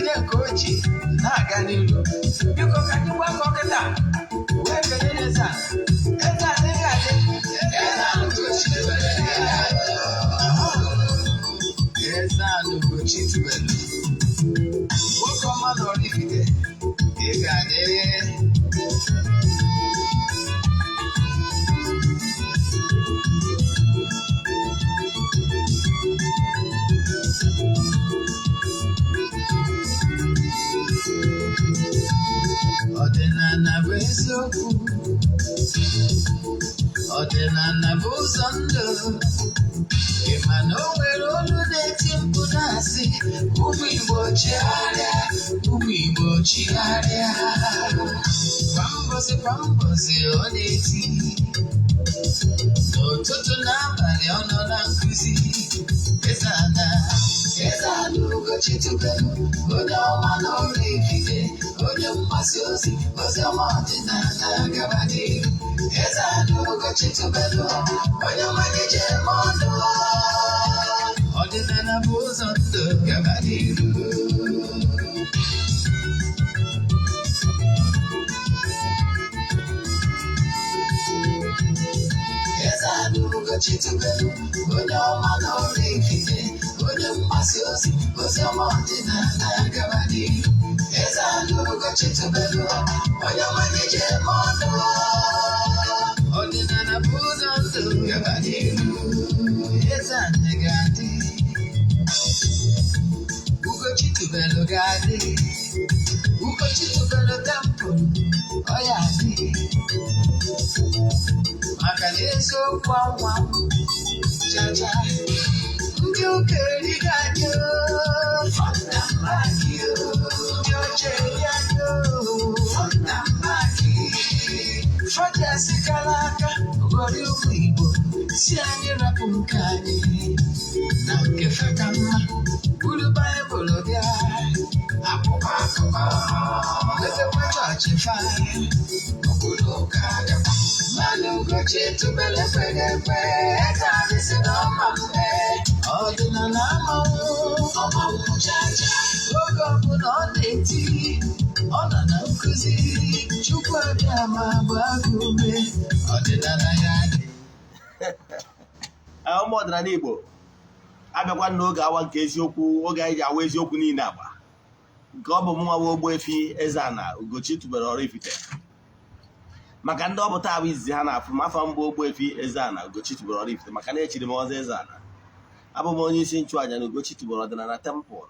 onye nke ochie na-aga n'ihu biko ka anyị gbakọ kịta wee kelee Eze-Ana adịghị adị Eze-Ana Ugochi tubelu nwoke ọma na Oraifite ị ga-adị ọdịnala bụ eziokwu ọdịnala bụ ụzọ ndụ ị ma na o nwere olu na-eti mkpu na-asị ụmụ Igbo chigharịa ụmụ Igbo chigharịa kwa mbọsị ọ na-eti n'ụtụtụ n'abalị ọ nọ na nkụzi Eze-Ana Ugochi tubelu onye ọma na Oraifite onye mgbasa ozi ọma ọdịnala gaba n'ihu Eze-Ana Ugochi tubelu onye mmalite eme ọnụ ọdịnala bụ ụzọ ndụ gaba n'ihu Eze-Ana Ugochi tubelu onye ọma na Oraifite onye mgbasa ozi ọma ọdịnala gaba n'ihu Eze-Ana Ugochi tubelu onye mmalite eme ọnụ ọdịnala bụ ụzọ ndụ gaba n'ihu Eze-Ana ga-adị Ugochi tubelu ga-adị Ugochi tubelu tempụl ọ ya adị maka na eziokwu anwa chacha ndị ụka erighị anyị fọnda mmadụ ndị oche eri anyị fọnda mmadụ fọdụ sikara aka ghọrọ ụmụ Igbo si anyị rapụ nke anyị na nke feka mma buru Baịbụl bịa akwụkwọ akụkọ metekwa chọọchị faa obodo ụka agakwa mana Ugochi tubelu ekweghị ekwe ka anyị si n'ọma mgbe ọdịnala ọmanwụ chacha oge ọbụla ọ na-eti ọ nọ na nkụzi Chukwu abịa ma gbaa gị ume ọdịnala ya dị ụmụ ọdịnala Igbo abịakwa n'oge awa nke eziokwu oge anyị ji awa eziokwu niile agba nke ọ bụ mụnwa bụ Ogbuefi Eze-Ana Ugochi tubelu Oraifite maka ndị ọpụta abụ izizi ha na-afụ m afọ mbụ Ogbuefi Eze-Ana Ugochi tubelu Oraifite maka na echiri m ọzọ Eze-Ana abụ m onye isi nchụaja na Ugochi tubelu ọdịnala tempụl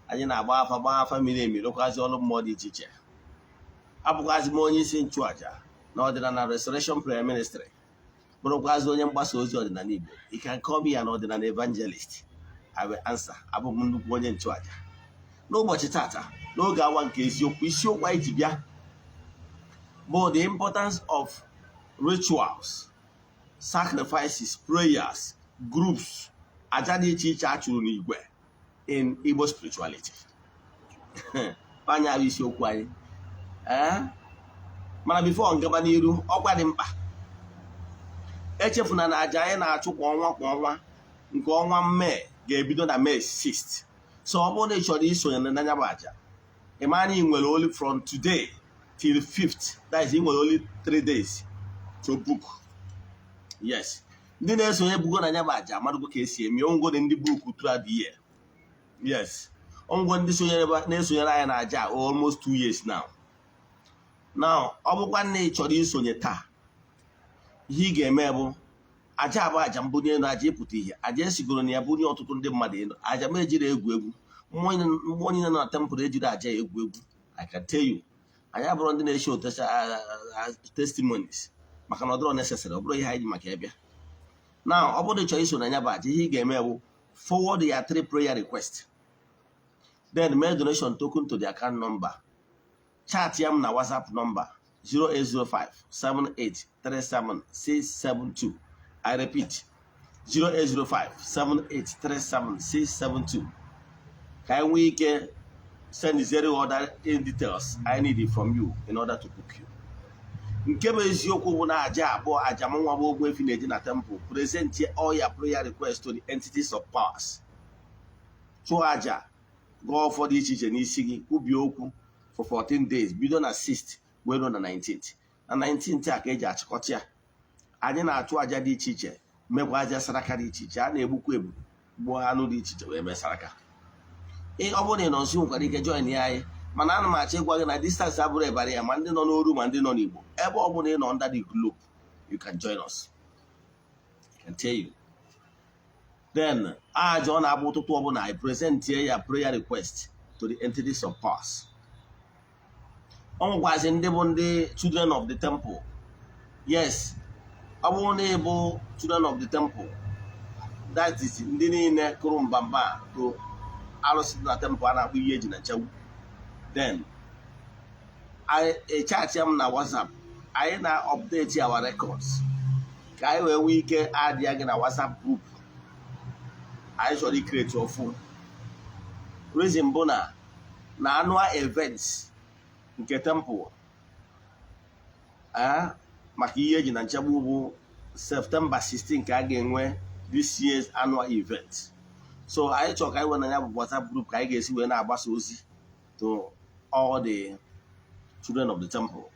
anyị na-agba afa miri emi rụkwazi ọrụ mmụọ dị iche iche abụkwazi m onye isi nchụaja na ọdịnala Restoration Prayer Ministry bụrụkwazi onye mgbasa ozi ọdịnala Igbo you can call me an ọdịnala evangelist I will answer abụ m nnukwu onye nchụaja n'ụbọchị tata n'oge awa nke eziokwu isiokwu anyị ji bịa bụ the importance of rituals sacrifices prayers groups aja dị iche iche a chụrụ n'igwe in Igbo spirituality anya bụ isiokwu anyị mana before ngaba n'iru ọkwa dị mkpa echefuna na aja anyị na-achụ kwa ọnwa nke ọnwa Mee ga-ebido na May 6th so ọ bụrụ na ị chọrọ isonye na anya bụ aja ịmana ị nwere only from today till 5th that is ị nwere only 3 days to book yes ndị na-esonye bugo na anya bụ aja amadụgo ka esi eme ngwo ndị book throughout the year yes ngwo ndị na-esonyere anyị na aja almost 2 years now ọ bụkwa na ị chọrọ isonye taa ihe ị ga-eme bụ aja abụ aja mbunye elu aja ịpụta ihe aja esigoro na ya bunye ọtụtụ ndị mmadụ elu aja m ejiri egwu mmụọ niile na tempụl ejiri aja egwu I can tell you anyị abụrụ ndị na-eche testimonies maka na ọ dịrọ necessary ọ bụrụ ihe anyị ji maka ịbịa na ọ bụrụ ịchọrọ iso na anya bụ aja ihe ị ga-eme bụ forward ya 3 prayer request then make donation token to the account number chat ya m na WhatsApp number 08057837672 I repeat 08057837672 ka anyị nwee ike send zero other details I need from you in order to book you. Nke bụ eziokwu bụ na aja abụọ aja m nwa bụ Ogbuefi na-eji na temple present all your prayer requests to the entities of powers. Chụọ aja gụọ ụfọdụ iche iche n'isi gị kwubie okwu for 14 days bido na 6th wee ruo na 19th. Na 19th a ka eji achịkọta ya. Anyị na-achụ aja dị iche iche, mekwa aja saraka dị iche iche, a na-egbukwa egbu gbuo anụ dị iche iche wee mee saraka. Ọ bụrụ na ị nọ nso nwekwara ike join ya anyị, mana ana m achọ ịgwa gị na distance abụrụ ịbara ya, ma ndị nọ n'Oru ma ndị nọ n'Igbo. Ebe ọ bụla ị nọ under the globe, you can join us. I can tell you. Then aja ọ na-abụ ụtụtụ ọbụla I present ya prayer request to the entities of powers. Ọ nwekwazi ndị bụ ndị children of the temple. Yes, ọ bụrụ na ị bụ children of the temple, that is ndị niile kụrụ mbamba to arụsị dị na temple a na-akpọ ihe eji na nchewu. Then chat m na WhatsApp, anyị na-update our records ka anyị wee nwee ike adịa gị na WhatsApp group anyị chọrọ ikreti ofu. Reason bụ na annual events nke temple maka ihe eji na nchegbu bụ September 16 ka a ga-enwe this year's annual event. So anyị chọrọ ka anyị wee na ya bụ WhatsApp group ka anyị ga-esi wee na-agbasa ozi to all the children of the temple.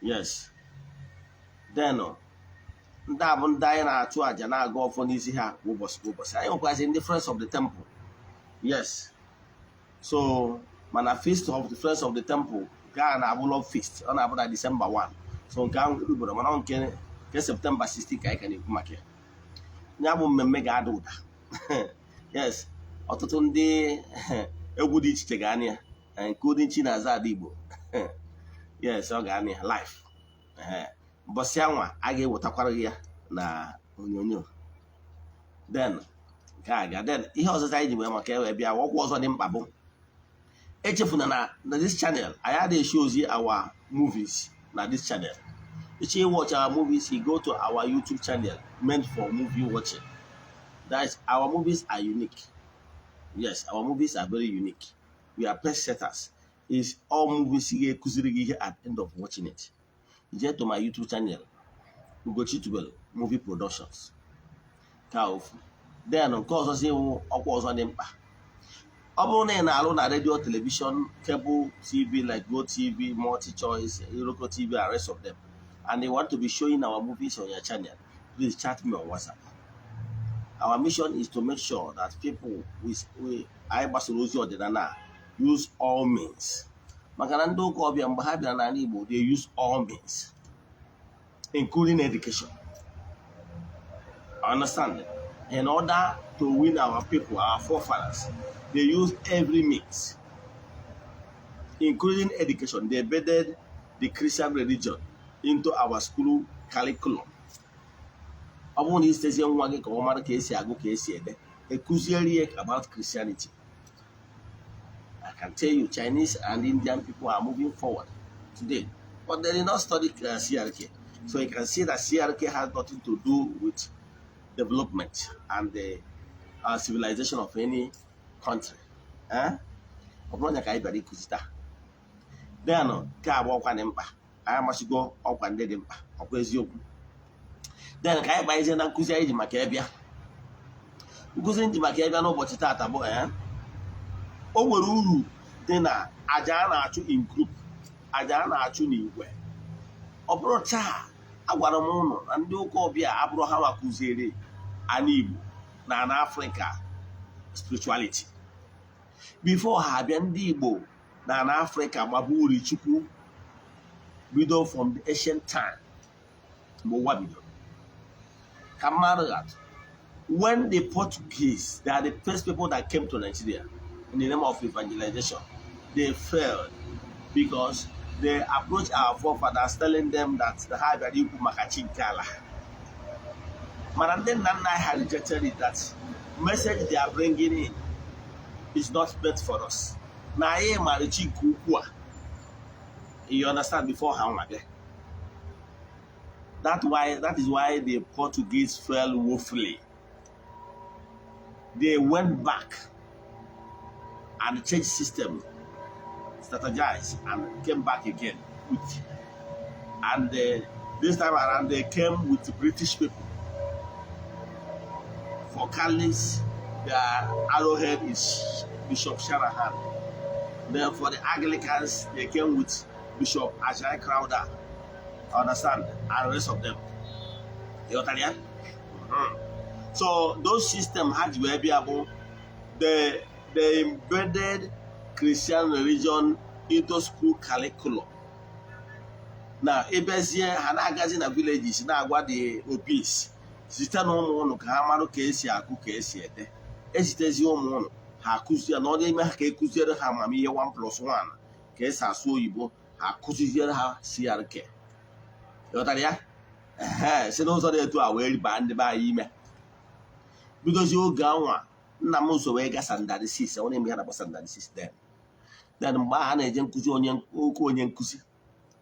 Yes. Then ndị a bụ ndị anyị na-achụ aja na-aga ọfọ n'isi ha ụbọchị ụbọchị. Anyị nwekwazị ndị friends of the temple. Yes. So mana feast of the friends of the temple gaa na-abụ love feast, ọ na-abụ na December 1. So nke ahụ ugboro mana nke September 16 ka anyị ka na-ekwu maka ya bụ mmemme ga-ada ụda. Yes, ọtụtụ ndị egwu dị iche iche ga-anị ya, including chi na-aza ada Igbo. Yes, ọ ga-anị ya live. Mbọsị anwa a ga-ewetakwara gị ya na onyonyo. Then ga-aga. Then ihe ọzọ anyị ji wee maka ewee bịa ọkwa ọzọ dị mkpa bụ echefuna na this channel anyị adịghị show ozi our movies na this channel. If you watch our movies, you go to our YouTube channel meant for movie watching. That our movies are unique. Yes, our movies are very unique. We are best setters. It's all movies here at the end of watching it. You get to my YouTube channel, Ugochi tubelu movie productions. Then of course, I say of course on them. Ọ bụrụ na ị na-alụ na radio, television, cable TV like Go TV, Multi Choice, Iroko TV, and rest of them, and they want to be showing our movies on your channel, please chat me on WhatsApp. Our mission is to make sure that people with Ibasonozi Odinana use all means. Maka na ndị ụka ọbịa mgbe ha bịara n'ala Igbo, they use all means, including education. Understand? In order to win our people, our forefathers, they use every means, including education. They embedded the Christian religion into our school curriculum. About Christianity. I can tell you, Chinese and Indian people are moving forward today, but they did not study CRK. So you can see that CRK has nothing to do with development and the civilization of any country. Then ka anyị gbazie na nkụzi anyị ji maka ebịa. Nkụzi ndị maka ebịa n'ụbọchị taata bụ o nwere uru dị na aja a na-achụ in group, aja a na-achụ n'igwe. Ọ bụrụ taa agwara m ụnụ na ndị ụka ọbịa abụrụ ha makụziere anyị Igbo na Africa spirituality. Before ha abịa ndị Igbo na Africa mabu uri Chukwu bido from the ancient time. Mgbe bido. When the Portuguese, they are the first people that came to Nigeria in the name of evangelization, they failed because they approached our forefathers telling them that the Habari Makachikala. Maranden Nana had rejected it, that message they are bringing in is not meant for us. Nae Marichi Kukua. You understand before how much? That is why the Portuguese fell woefully. They went back and changed system, strategized, and came back again. And this time around, they came with the British people for caliphs their arrowhead is Bishop Shanahan. Then for the Anglicans, they came with Bishop Ajay Crowder, understand, and the rest of them. You understand? So those systems had to be able, they embedded Christian religion into school curriculum. Now, ebezie ha na-agazi na villages na-agwa the obese site na ụmụ ụnụ ka ha marụ ka esi akụ ka esi ede ezitezi ụmụ ụnụ ha akụzie na ọ na-eme ha ka ekụziere ha amamihe 1+1 ka esi asụ oyibo ha akụziziere ha CRK. Ịghọtara ya? Si n'ụzọ dị etu a wee baa ndị be anyị ime bidozie oge anwa nna m nso wee gaa standard 6 ọ na-eme ha na standard 6 then mgbe a na-eje nkụzi onye nkụzi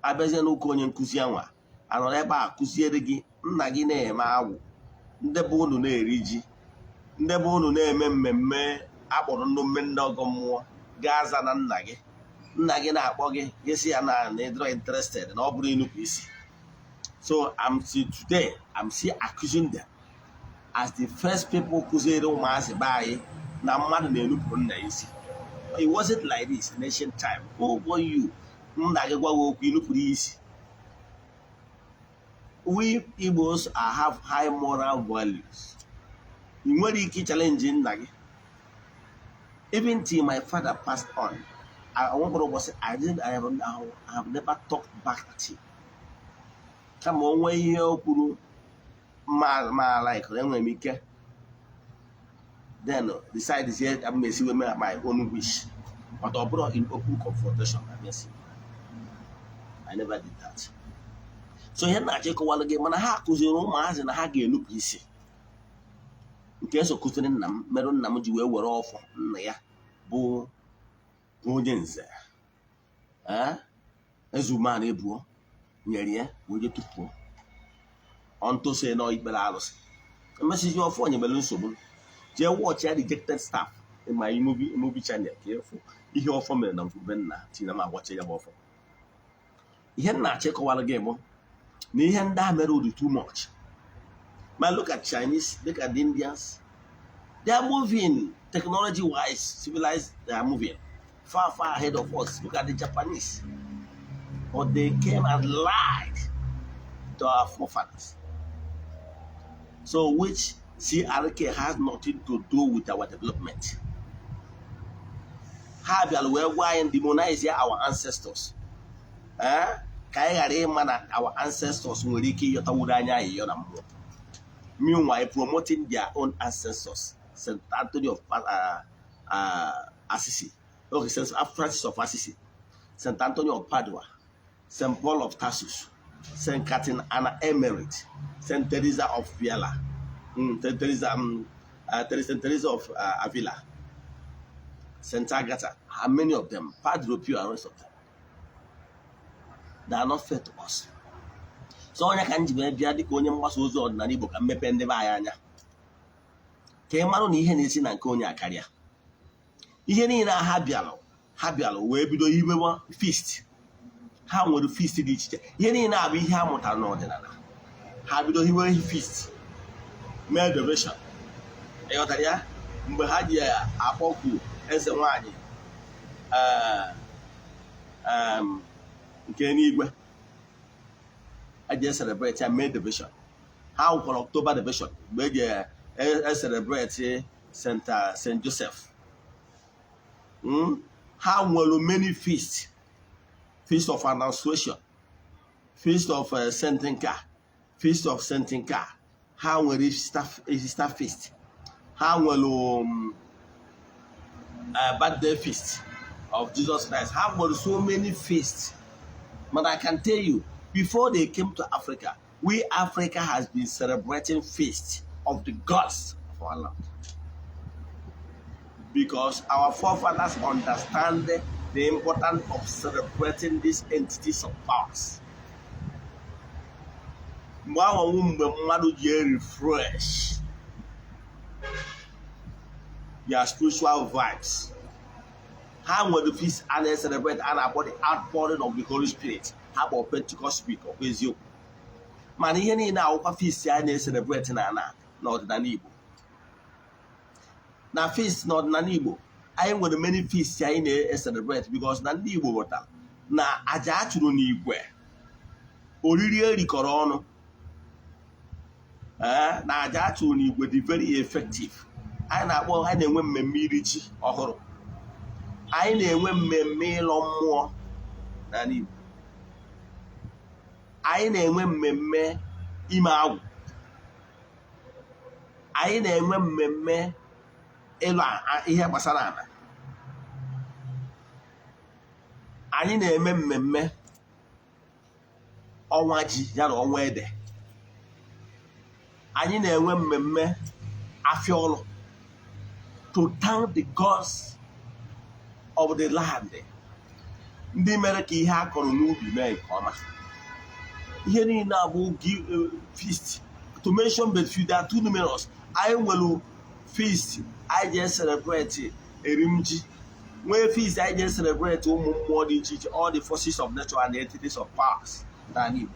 abịazie n'ụka onye nkụzi anwa anọrọ ebe a kụziere gị nna gị na-eme agwụ ndị bụ unu na-eri ji ndị bụ unu na-eme mmemme akpọrọ mme ndị ọgọ mmụọ gaa za na nna gị na-akpọ gị si ya na ịdịrọ interested na ọ bụrụ ịnụpụ isi. So I'm still accusing them as the first people kụziere ụmụazị be anyị na mmadụ na-enupụ nna isi. It wasn't like this in ancient time. Who were you? We Igbos have high moral values. You nwere ike challenge nna gị. Even till my father passed on, I have never talked back at him. Kama onwe ihe o kwuru ma like enwere m ike, then decide is here I'm messing with my own wish. But I brought in open confrontation. I never did that. So here na achịkọ wala gị mana ha kụziri ụmụazị na ha ga-enupụ isi. Nke so kụziri nna m merụ nna m ji wee were ọfọ nna ya bụ onye nze. Ezuman ebuo nyere ya wee tupuo. Onto say no ikpere alụsị. Emesizi ọfọ onye mere nsogbu. Jee watch ya rejected staff in my movie channel. Careful. Ihe ọfọ mere na mfube nna tina ma watch ya bụ ọfọ. Ihe nna achịkọwara gị bụ na ihe ndị a mere ụdị too much. Man, look at Chinese, look at the Indians. They are moving technology-wise, civilized. They are moving far ahead of us. Look at the Japanese. But they came and lied to our forefathers. So which CRK has nothing to do with our development. How we demonize our ancestors. Our ancestors meanwhile promoting their own ancestors. St. Anthony of Assisi, okay, St. Francis of Assisi, St. Anthony of Padua, St. Paul of Tarsus, St. Catherine Anna Emerit, St. Teresa of Viala, St. Teresa of Avila, St. Agatha, how many of them, Padre Pio and rest of them, they are not fair to us. So onye ka njibe bịa dịka onye mgbasa ozi ọdịnala Igbo ka mmepe ndị be anyị anya ka ị marụ na ihe na-esi na nke onye akarịa. Ihe niile ha bịalụ wee bido hibewa feast. Ha nwere feast dị iche iche. Ihe niile abụ ihe ha mụtara n'ọdịnala. Ha bido hibewa feast mee devotion. Ịghọtara ya? Mgbe ha ji akpọku eze nwaanyị nke n'igwe, I just celebrate and made division. How for October division? Where I celebrate Saint Joseph. How will many feasts? Feast of Annunciation, Feast of Saint Inca, Feast of Saint Inca. How will Easter feast? How will birthday feast of Jesus Christ? How will so many feasts? But I can tell you, before they came to Africa, Africa has been celebrating feast of the gods of our land. Because our forefathers understand the importance of celebrating these entities of powers. Refresh their spiritual vibes. How will the feast and they celebrate and about the outpouring of the Holy Spirit? How about Pentecost week of Ezio? Man, here now, what feast and they celebrate in Anna, not than Igbo. na feast n'ọdịnala Igbo anyị nwere many feast anyị na-celebrate because na ndị Igbo ghọtara na aja a chụrụ n'igwe oriri erikọrọ ọnụ na aja a chụrụ n'igwe dị very effective. Anyị na-enwe mmemme iri ji ọhụrụ, anyị na-enwe mmemme ịlọ mmụọ n'ala Igbo, anyị na-enwe mmemme ime agwụ, anyị na-enwe mmemme ịlụ ihe gbasara ala, anyị na-eme mmemme ọnwa ji ya na ọnwa ede, anyị na-enwe mmemme afịa ọlụ to thank the gods of the land, ndị mere ka ihe a kọrọ n'ubi mee nke ọma. Ihe niile abụ feast to mention but few, they are too numerous. Anyị nwere feast anyị je celebrate erim ji, nwee feast anyị je celebrate ụmụ mmụọ dị iche iche, all the forces of nature and the entities of powers n'ala Igbo.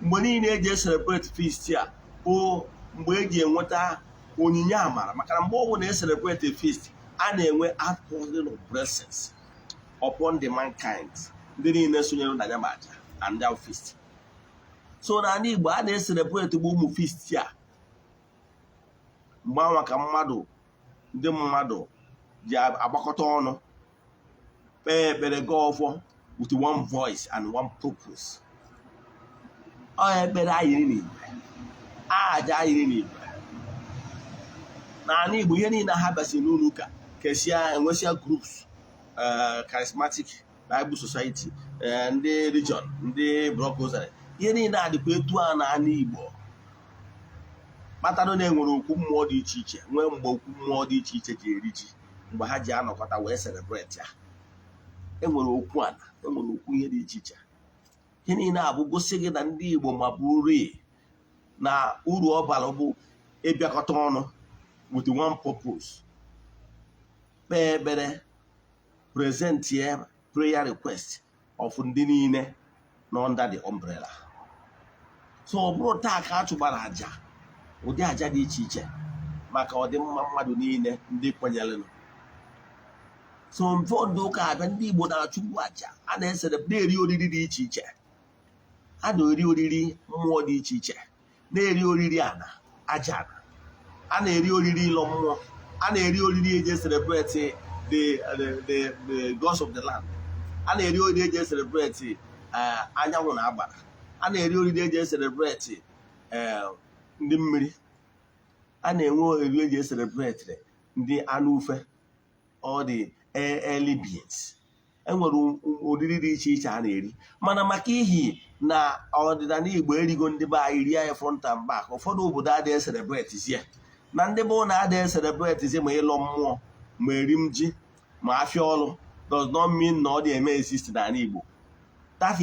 Mgbe niile eji celebrate feast a o mgbe eji enweta onyinye amara, maka na mgbe ọ bụla celebrate a feast a na-enwe outpouring of blessings upon the mankind, ndị niile sonyere na ya ma aja and their feast. So n'ala Igbo a na-celebrate bụ ụmụ feast a mgbe anwa ka ndị mmadụ ji agbakọta ọnụ kpee ekpere gaa ọfọ with one voice and one purpose. Ọ ekpere ayiri n'igwe, aja ayiri n'igwe. N'ala Igbo ihe niile ha basị n'ụlọ ụka kesịa enwesịa groups charismatic Bible Society, ndị region, ndị brocozary, ihe niile adịkwa etu a n'ala Igbo kpatara na enwere okwu mmụọ dị iche iche, nwee mgbe okwu mmụọ dị iche iche ji eri ji, mgbe ha ji anọkọta wee celebrate ya. Enwere okwu ana, enwere okwu ihe dị iche iche. Ihe niile abụ gosi gị na ndị Igbo ma bụrụ na uru ọ bara bụ ịbịakọta ọnụ with one purpose, kpee ekpere, present prayer request of ndị niile nọ under the umbrella. So ọ bụrụ taa ka a chụbara aja, ụdị aja dị iche iche maka ọdịmma mmadụ niile ndị kwenyere. So ụfọdụ ụka abịa ndị Igbo na-achụgbu aja, a na-eri oriri dị iche iche, a na-eri oriri mmụọ dị iche iche, na-eri oriri ana aja ana, a na-eri oriri ịlọ mmụọ, a na-eri oriri eji celebrate the gods of the land, a na-eri oriri eji celebrate anyanwụ na agbara, a na-eri oriri eji celebrate ndị mmiri, a na-enwe oriri eji celebrate ndị anụ ufe, all the early beings. Enwere oriri dị iche iche a na-eri, mana maka ihi na ọdịnala Igbo erigo ndị be anyị rie ya front and back, ụfọdụ obodo adịghị celebrate na ndị bụ na adịghị celebrate ma ịlọ mmụọ ma erim ji ma afịa ọlụ does not mean na ọ dị eme exist n'ala Igbo. That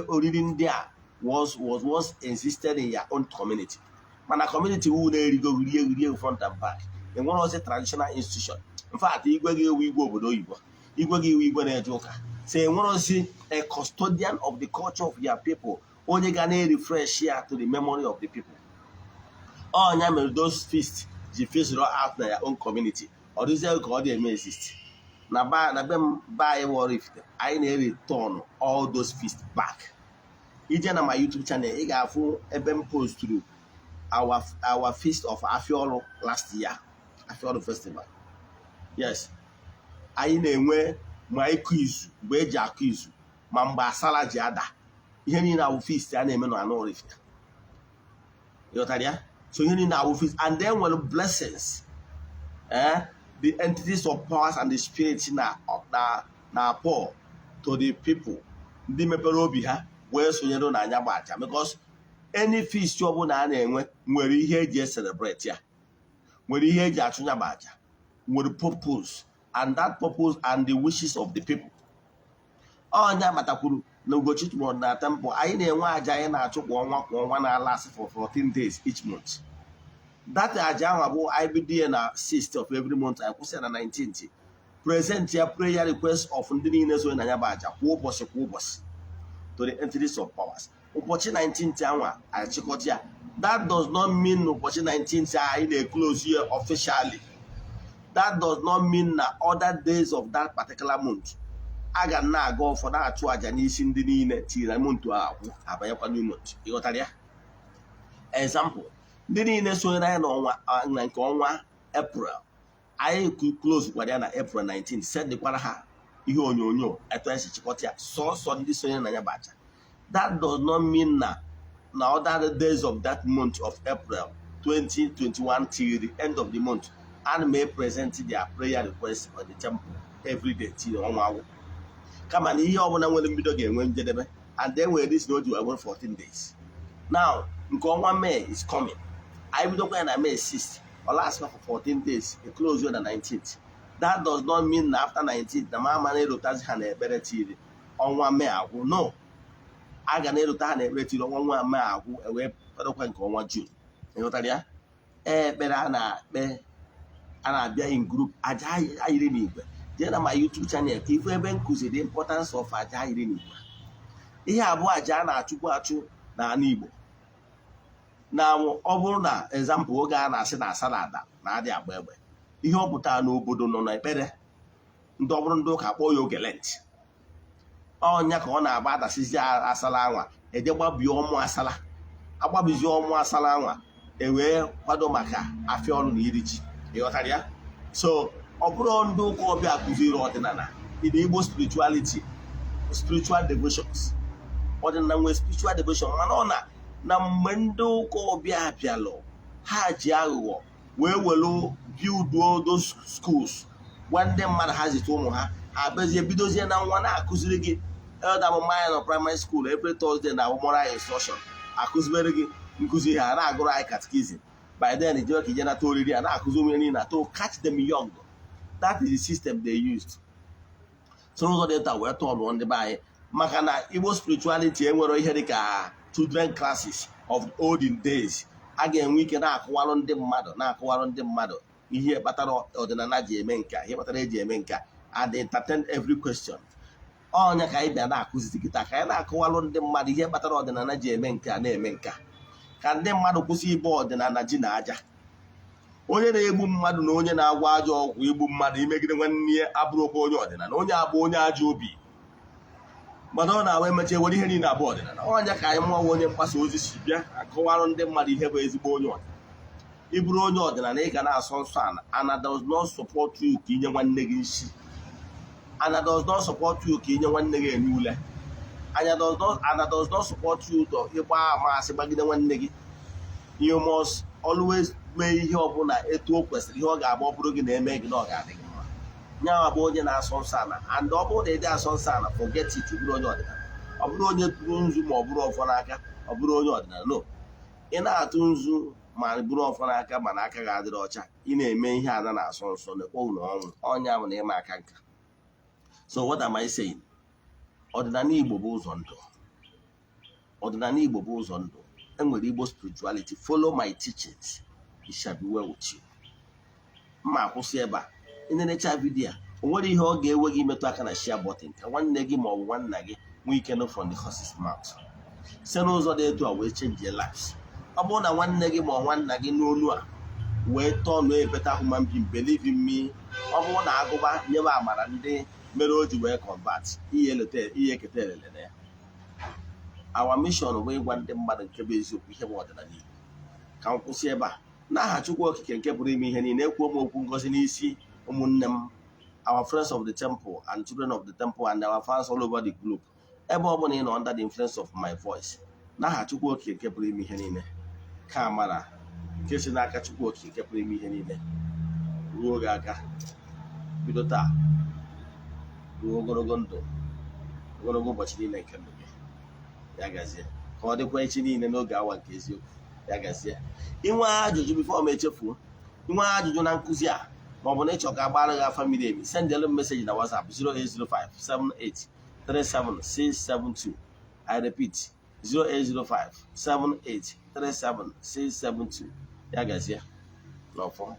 oriri ndị a was once existed in your own community, mana community wu na-erigo rie front and back. Enwere ọzọ traditional institution. In fact, igwe gị ewu igwe obodo oyibo, igwe gị ewu igwe na-eje ụka. So enwere ọzọ a custodian of the culture of your people, onye ga na-refresh ya to the memory of the people. Ọnya mere those feasts ji phase out na your own community. Ọ dịzie ka ọ dị eme exist na be anyị Oraifite, anyị na-return all those feasts back. Ije na my YouTube channel, ị ga-afụ ebe m posturu our feast of Afiolu last year, Afiolu festival. Yes, anyị na-enwe ma ịkụ izu mgbe eji akụ izu, ma mgbe asala ji ada, ihe niile awụ feast a na-eme na Oraifite. Ịghọtara ya? So ihe niile awụ feast, and then nwere blessings, the entities of powers and the spirits na pour to the people, ndị mepere obi ha wee sonyere na anya gba aja, because any feast ọbụla a na-enwe nwere ihe eji celebrate ya, nwere ihe eji achụnya gba aja, nwere purpose, and that purpose and the wishes of the people. Ọnya matakwuru na Ugochi tụrụ na temple, anyị na-enwe aja anyị na-achụ kwa ọnwa na-last for 14 days each month. That aja ahụ bụ IBDA na 6th of every month, anyị kwụsị na 19th. Present ya prayer request of ndị niile so na ya bụ aja kwa ụbọchị to the entities of powers. Ụbọchị 19th anwa anyị chịkọta ya. That does not mean ụbọchị 19th anyị na-close here officially. that does not mean na other days of that particular month a ga na-aga ọfọ na-achụ aja n'isi ndị niile tiri month ahụ abanyekwa new month. Ịghọtara ya? Example, ndị niile sonyere anyị n'ọnwa na nke ọnwa April, anyị close kwara ya na April 19, sendịkwara ha ihe onyonyo etu esi chịkọta ya sọsọ ndị sonyere na ya bụ aja. That does not mean na other days of that month of April 2021 till the end of the month and may present their prayer request on the temple every day till ọnwa agwụ. Kama na ihe ọbụla nwere mbido ga-enwe njedebe, and then were this no do 14 days. Now nke ọnwa May is coming. I bidokwa ya na May 6th or last for 14 days, a close on the 19th. That does not mean that after 19th the mama na-erotazi ha na ekpere till ọnwa May agwụ. No, a ga na-erota ha na ekpere till ọnwa May agwụ ewee kwadokwa nke ọnwa June. Ịghọtara ya? Ekpere a na-abịa in group aja ayiri n'igwe. Jee na my YouTube channel ka ifu ebe nkụzi the importance of aja ayiri n'igwe. Ihe abụọ aja a na-achụkwu achụ n'ala Igbo. Na ọ bụrụ na example oge a na-asị na asa na ada na-adị agba egbe, ihe ọ pụtara n'obodo nọ n'ekpere, ndị ọ bụrụ ndị ụka kpọọ ya oge Lent. Ọnya ka ọ na-agba adasizi asala anwa eje gbabie ọmụ asala, agbabizie ọmụ asala anwa ewee kwado maka afịa ọrụ na iri ji. Ịghọtara ya? So ọ bụrụ ndị ụka ọbịa kụziri ọdịnala in Igbo spirituality, spiritual devotions. Ọdịnala nwere spiritual devotion, mana ọ na mgbe ndị ụka ọbịa abịalụ ha ji aghụghọ wee welu build those schools gwa ndị mmadụ ha zite ụmụ ha abezie bidozie na nwa na-akụziri gị elder maya na primary school every Thursday na moral instruction akụzibere gị nkụzi ha na-agụrụ anyị catechism. By then ije ka ije nata oriri a na-akụzi onwe niile to catch them young. That is the system they used. So ụzọ dị taa wee tọọlụọ ndị be anyị maka na Igbo spirituality enwere ihe dịka children classes of olden days. A ga-enwe ike na-akụwarụ ndị mmadụ ihe kpatara ọdịnala ji eme nka, ihe kpatara eji eme nka, and entertain every question. Ọnya ka anyị bịa na-akụzi kịta ka anyị na-akụwarụ ndị mmadụ ihe kpatara ọdịnala ji eme nka na-eme nka, ka ndị mmadụ kwụsị ịbụ ọdịnala ji na aja. Onye na-egbu mmadụ na onye na-agwa ajọ ọgwụ igbu mmadụ imegide nwanne ya abụrụkwa onye ọdịnala, onye abụ onye ajọ obi, mana ọ na-awa emecha were ihe niile abụ ọdịnala. Ọnya ka anyị mụọ onye mgbasa ozi si bịa akọwarụ ndị mmadụ ihe bụ ezigbo onye ọdịnala. Ịbụrụ onye ọdịnala ị ga na-asọ nsọ ana. Ana does not support you ka inye nwanne gị nshi. Ana does not support you ka inye nwanne gị enye ule. Ana does not support you to ịgba amasị gbagide nwanne gị. You must always mee ihe ọbụla etu o kwesịrị, ihe ọ ga-agba ọ bụrụ gị na-eme gị na ọ ga-adị gị mma. Nyawa bụ onye na-asọ nsọ ana, and ọ bụrụ na ị dị asọ nsọ ana, forget it, bụrụ onye ọdịnala. Ọ bụrụ onye tụrụ nzu ma ọ bụrụ ọfọ n'aka, ọ bụrụ onye ọdịnala. No, ị na-atụ nzu ma bụrụ ọfọ n'aka mana aka ga-adịrị ọcha, ị na-eme ihe a na-asọ nsọ na-ekpo ụlọ ọnwụ. Ọnya bụ na ịma aka nka. So what am I saying? Ọdịnala Igbo bụ ụzọ ndụ. Ọdịnala Igbo bụ ụzọ ndụ. Enwere Igbo spirituality. Follow my teachings, it shall be well with you. Mma akwụsị ebe a. Ị na-enecha vidiyo a, o nwere ihe ọ ga-ewe gị imetụ aka na share button ka nwanne gị ma ọ bụ nwanna gị nwee ike nụ from the horse's mouth. Si n'ụzọ dị etu a wee change your lives. Ọ bụrụ na nwanne gị ma ọ nwanna gị n'olu a wee tọọ nụ ebeta human being, believe in me, ọ bụrụ na agụba nyebe amara ndị mere o ji wee convert, ihe eketa elele na ya. Our mission bụ ịgwa ndị mmadụ nke bụ eziokwu ihe bụ ọdịnala Igbo. Ka m kwụsị ebe a. N'aha Chukwu Okike nke pụrụ ime ihe niile, ekwuo m okwu ngozi n'isi ụmụnne m, our friends of the temple and children of the temple and our fans all over the globe. Ebe ọ bụla ị nọ under the influence of my voice, n'aha Chukwu Okike nke pụrụ ime ihe niile, ka amara nke si n'aka Chukwu Okike nke pụrụ ime ihe niile ruo oge aka bido taa ruo ogologo ndụ, ogologo ụbọchị niile nke ndụ gị. Ya gazie ka ọ dịkwa echi niile n'oge awa nke eziokwu. Ya gazie. Inwe ajụjụ bifo m echefuo, inwe ajụjụ na nkụzi a ma ọ bụ na ịchọ ka agbara gị afa miri emi, sendelu m meseji na WhatsApp 08057837672. I repeat 08057837672. Ya gazie n'ọfọ.